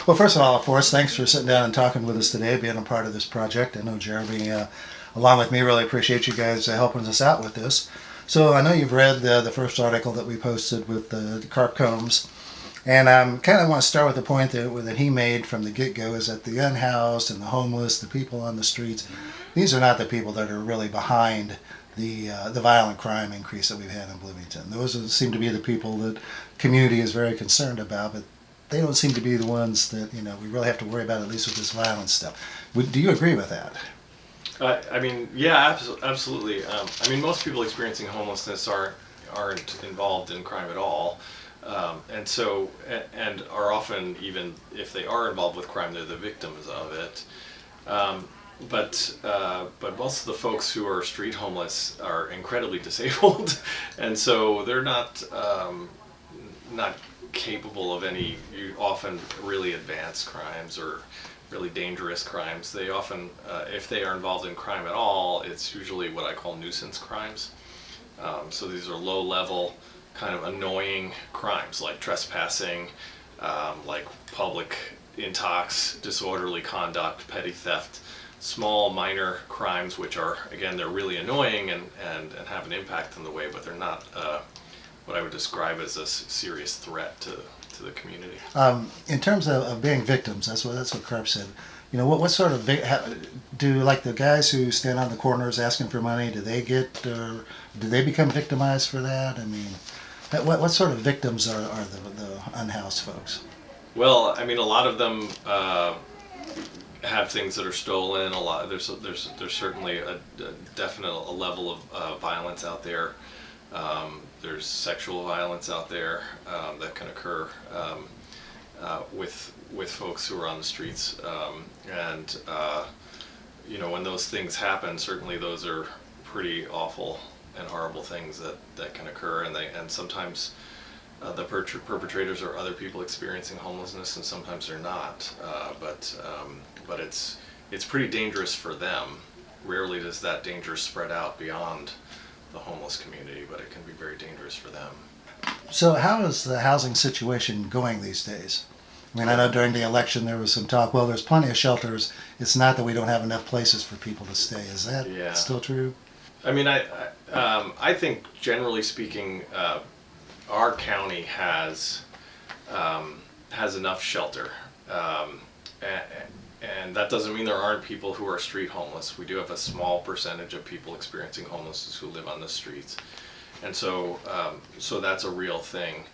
Well, first of all, Forrest, thanks for sitting down and talking with us today, being a part of this project. I know Jeremy, along with me, really appreciate you guys helping us out with this. So I know you've read the first article that we posted with the carp combs, and I kind of want to start with the point that he made from the get-go is that the unhoused and the homeless, the people on the streets, these are not the people that are really behind the violent crime increase that we've had in Bloomington. Seem to be the people that community is very concerned about, but they don't seem to be the ones that we really have to worry about, at least with this violence stuff. Do you agree with that? I mean, yeah, absolutely. I mean, most people experiencing homelessness aren't involved in crime at all, and are often, even if they are involved with crime, they're the victims of it. But most of the folks who are street homeless are incredibly disabled, and so they're not capable of any often really advanced crimes or really dangerous crimes. They often, if they are involved in crime at all, it's usually what I call nuisance crimes. So these are low-level, kind of annoying crimes like trespassing, like public intox, disorderly conduct, petty theft, small minor crimes which are, again, they're really annoying and have an impact on the way, but they're not what I would describe as a serious threat to the community. In terms of being victims, that's what Carp said. What sort of do like the guys who stand on the corners asking for money? Do they become victimized for that? I mean, what sort of victims are the unhoused folks? Well, I mean, a lot of them have things that are stolen. There's certainly a definite level of violence out there. There's sexual violence out there that can occur with folks who are on the streets, and when those things happen, certainly those are pretty awful and horrible things that can occur, and sometimes the perpetrators are other people experiencing homelessness, and sometimes they're not. But it's pretty dangerous for them. Rarely does that danger spread out beyond the homeless community, but it can be very dangerous for them. So how is the housing situation going these days? I mean, I know during the election there was some talk, well, there's plenty of shelters. It's not that we don't have enough places for people to stay. Is that still true? I mean, I think generally speaking, our county has enough shelter. And that doesn't mean there aren't people who are street homeless. We do have a small percentage of people experiencing homelessness who live on the streets. And so that's a real thing.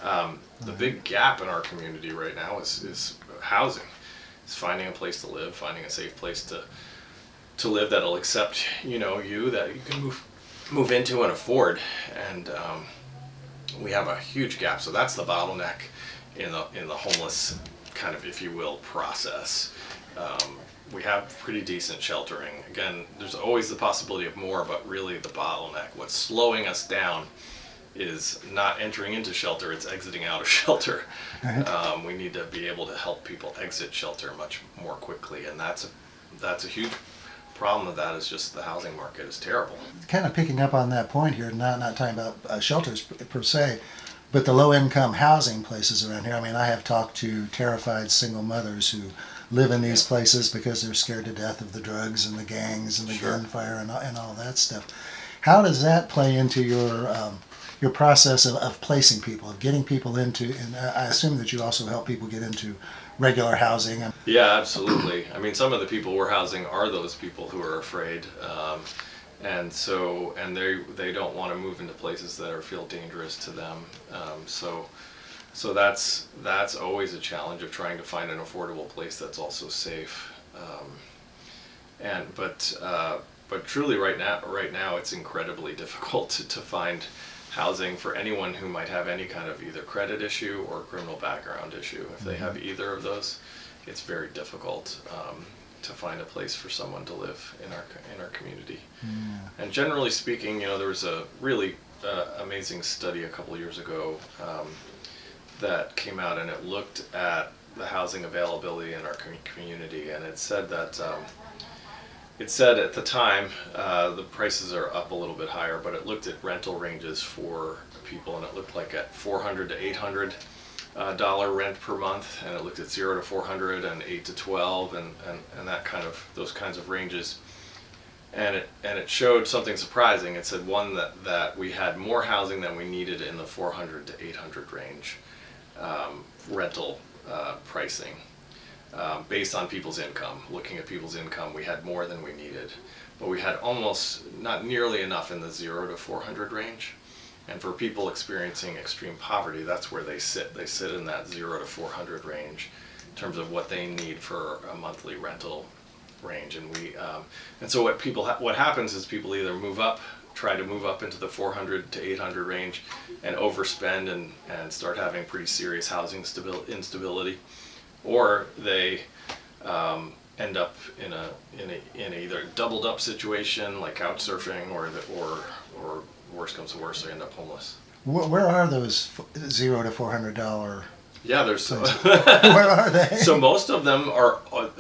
The big gap in our community right now is housing. It's finding a place to live, finding a safe place to live that'll accept, that you can move into and afford. And we have a huge gap. So that's the bottleneck in the homeless kind of, if you will, process. We have pretty decent sheltering. Again, there's always the possibility of more, but really the bottleneck, what's slowing us down, is not entering into shelter, it's exiting out of shelter. Right. We need to be able to help people exit shelter much more quickly, and that's a huge problem of that, is just the housing market is terrible. Kind of picking up on that point here, not talking about shelters per se, but the low-income housing places around here. I mean, I have talked to terrified single mothers who live in these places because they're scared to death of the drugs and the gangs and the gunfire and all that stuff. How does that play into your process of placing people, of getting people into, and I assume that you also help people get into regular housing? Yeah, absolutely. I mean, some of the people we're housing are those people who are afraid. And they don't want to move into places that feel dangerous to them. So that's always a challenge of trying to find an affordable place that's also safe. But truly, right now it's incredibly difficult to find housing for anyone who might have any kind of either credit issue or criminal background issue. If they have either of those, it's very difficult to find a place for someone to live in our community. Yeah. And generally speaking, there was a really amazing study a couple of years ago that came out, and it looked at the housing availability in our community, and it said that at the time the prices are up a little bit higher, but it looked at rental ranges for people, and it looked like at $400 to $800 dollar rent per month, and it looked at 0 to 400 and 8 to 12 and that kind of those kinds of ranges. And it showed something surprising. It said one that we had more housing than we needed in the 400 to 800 range rental pricing based on people's income. Looking at people's income, we had more than we needed, but we had almost not nearly enough in the 0 to 400 range. And for people experiencing extreme poverty, that's where they sit. They sit in that 0 to 400 range in terms of what they need for a monthly rental range. And so what happens is people either try to move up into the 400 to 800 range and overspend and start having pretty serious housing instability, or they end up in a either doubled up situation like couch surfing, or worst comes to worst, they end up homeless. Where are those $0 to $400? Yeah, there's Where are they? so most of them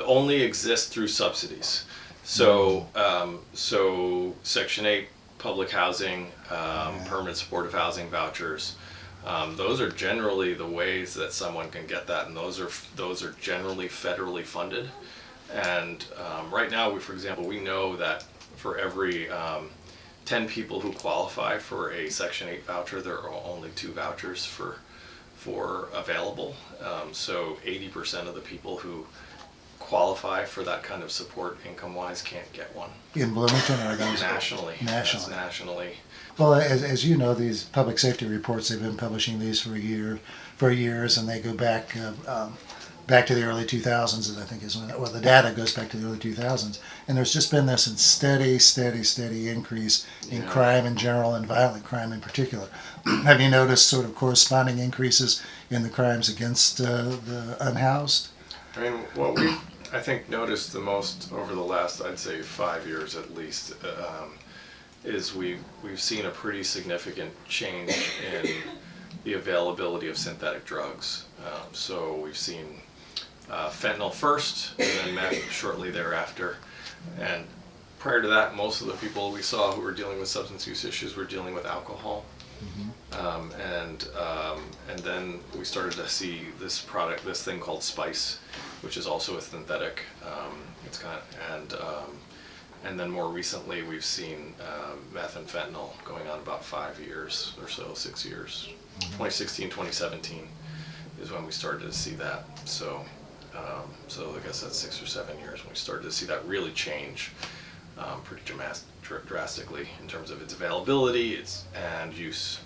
only exist through subsidies. So so Section 8 public housing, permanent supportive housing vouchers. Those are generally the ways that someone can get that, and those are generally federally funded. And right now, for example, we know that for every 10 people who qualify for a Section 8 voucher, there are only 2 vouchers for available. So 80% of the people who qualify for that kind of support income-wise can't get one. In Bloomington, or those Nationally. Nationally. Nationally. Well, as you know, these public safety reports, they've been publishing these for years, and they go back to the early 2000s, I think is when, well, the data goes back to the early 2000s, and there's just been this steady increase in crime in general and violent crime in particular. Have you noticed sort of corresponding increases in the crimes against the unhoused? I mean, what we I think noticed the most over the last, I'd say 5 years at least, is we've seen a pretty significant change in the availability of synthetic drugs. So we've seen fentanyl first, and then meth shortly thereafter. And prior to that, most of the people we saw who were dealing with substance use issues were dealing with alcohol. And then we started to see this thing called spice, which is also a synthetic. And then more recently, we've seen meth and fentanyl going on about 5 years or so, 6 years. 2016, 2017 is when we started to see that. So I guess that's 6 or 7 years when we started to see that really change pretty drastically in terms of its availability and use.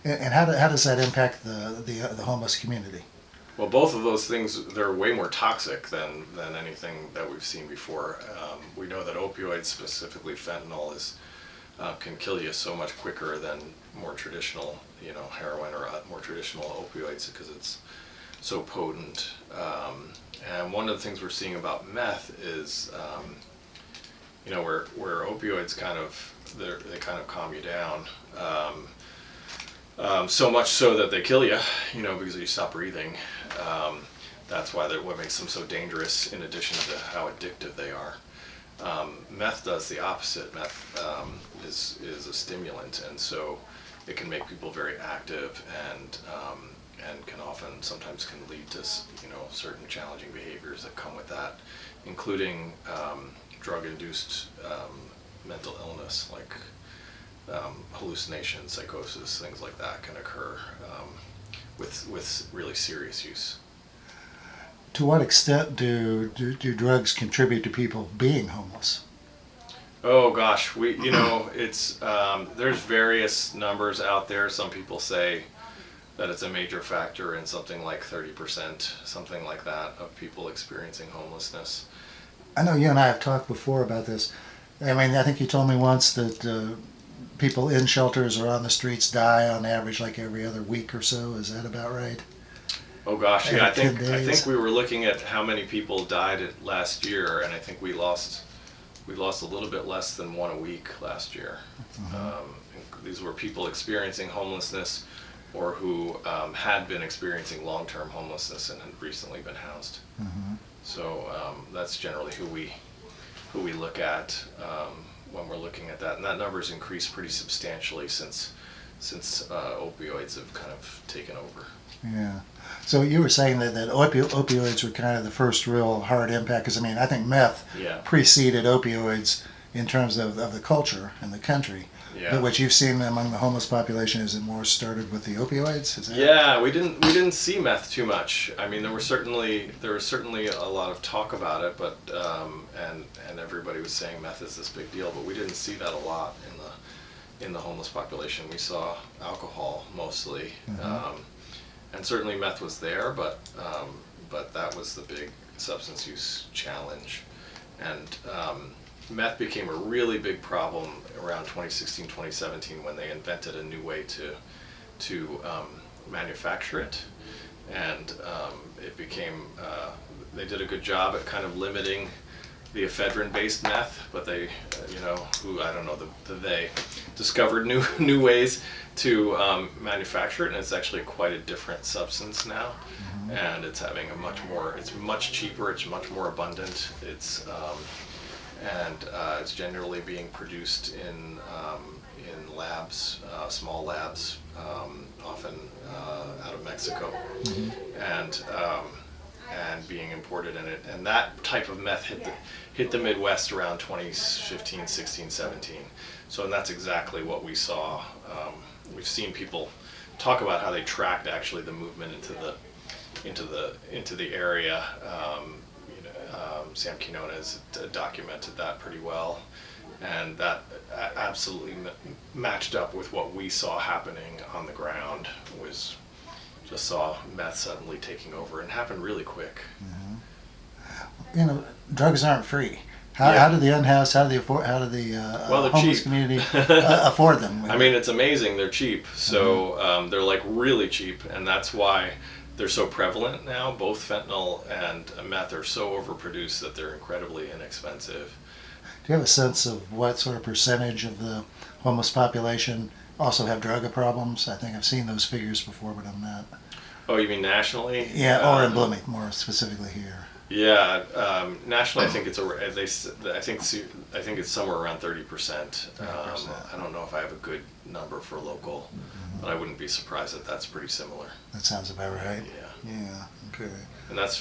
And how does that impact the homeless community? Well, both of those things, they're way more toxic than anything that we've seen before. We know that opioids, specifically fentanyl, can kill you so much quicker than more traditional, heroin or more traditional opioids, because it's so potent. And one of the things we're seeing about meth is, where opioids they kind of calm you down. So much so that they kill you, because you stop breathing. That's why what makes them so dangerous, in addition to how addictive they are. Meth does the opposite. Meth is a stimulant, and so it can make people very active and sometimes can lead to certain challenging behaviors that come with that, including drug-induced mental illness like hallucinations, psychosis, things like that can occur with really serious use. To what extent do drugs contribute to people being homeless? Oh gosh, it's there's various numbers out there. Some people say that it's a major factor in something like 30%, something like that, of people experiencing homelessness. I know you and I have talked before about this. I mean, I think you told me once that people in shelters or on the streets die on average like every other week or so. Is that about right? Oh gosh, yeah. I think 10 days? we were looking at how many people died last year, and I think we lost a little bit less than one a week last year. These were people experiencing homelessness or who had been experiencing long-term homelessness and had recently been housed. So that's generally who we look at when we're looking at that, and that number's increased pretty substantially since opioids have kind of taken over. Yeah. So you were saying that opioids were kind of the first real hard impact, because I mean, I think meth Yeah. preceded opioids in terms of the culture and the country. Yeah. But what you've seen among the homeless population, is it more started with the opioids? Is that... Yeah, we didn't see meth too much. I mean, there was certainly a lot of talk about it, but and everybody was saying meth is this big deal, but we didn't see that a lot in the homeless population. We saw alcohol mostly, and certainly meth was there, but that was the big substance use challenge, and meth became a really big problem around 2016, 2017 when they invented a new way to manufacture it, and it became they did a good job at kind of limiting the ephedrine-based meth, but they, they discovered new ways to manufacture it, and it's actually quite a different substance now, and it's much cheaper, it's much more abundant, it's generally being produced in labs, small labs, often out of Mexico, and being imported in it. And that type of meth hit the Midwest around 2015, 16, 17. So, and that's exactly what we saw. We've seen people talk about how they tracked actually the movement into the area. Sam Quinones has documented that pretty well, and that absolutely matched up with what we saw happening on the ground. Was just saw meth suddenly taking over, and happened really quick. Drugs aren't free. How do the unhoused, how do the homeless cheap. community afford them? I mean, it's amazing. They're cheap. So they're like really cheap, and that's why they're so prevalent now. Both fentanyl and meth are so overproduced that they're incredibly inexpensive. Do you have a sense of what sort of percentage of the homeless population also have drug problems? I think I've seen those figures before, but I'm not. Oh, you mean nationally? Yeah, or in Bloomington, more specifically here. Yeah, nationally, I think I think it's somewhere around 30%. 30%. I don't know if I have a good number for local, but I wouldn't be surprised that that's pretty similar. That sounds about right. Yeah. Yeah. Okay. And that's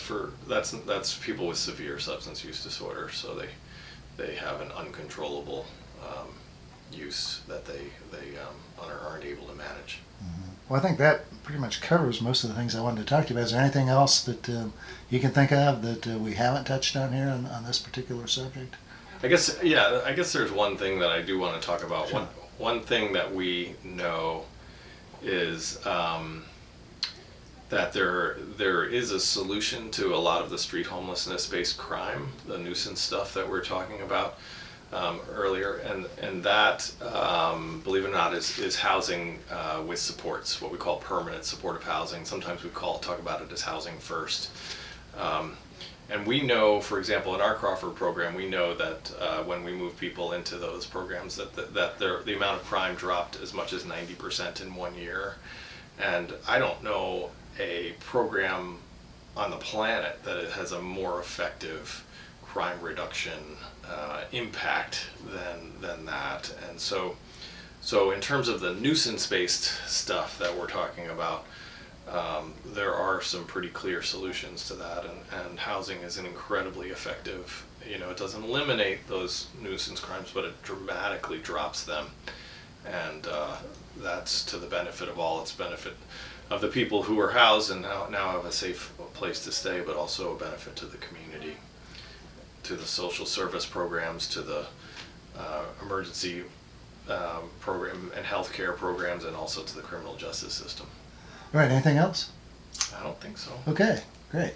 people with severe substance use disorder, so they have an uncontrollable use that they aren't able to manage. Well, I think that pretty much covers most of the things I wanted to talk to you about. Is there anything else that you can think of that we haven't touched on here on this particular subject? I guess there's one thing that I do want to talk about. Sure. One thing that we know is that there is a solution to a lot of the street homelessness-based crime, the nuisance stuff that we're talking about earlier, and that, believe it or not, is housing with supports, what we call permanent supportive housing. Sometimes we talk about it as housing first. And we know, for example, in our Crawford program, we know that when we move people into those programs, that the amount of crime dropped as much as 90% in 1 year. And I don't know a program on the planet that it has a more effective crime reduction impact than that. And so in terms of the nuisance-based stuff that we're talking about, there are some pretty clear solutions to that, and housing is an incredibly effective. It doesn't eliminate those nuisance crimes, but it dramatically drops them, and that's to the benefit of all. It's benefit of the people who are housed and now have a safe place to stay, but also a benefit to the community, to the social service programs, to the emergency program and healthcare programs, and also to the criminal justice system. All right, anything else? I don't think so. Okay, great.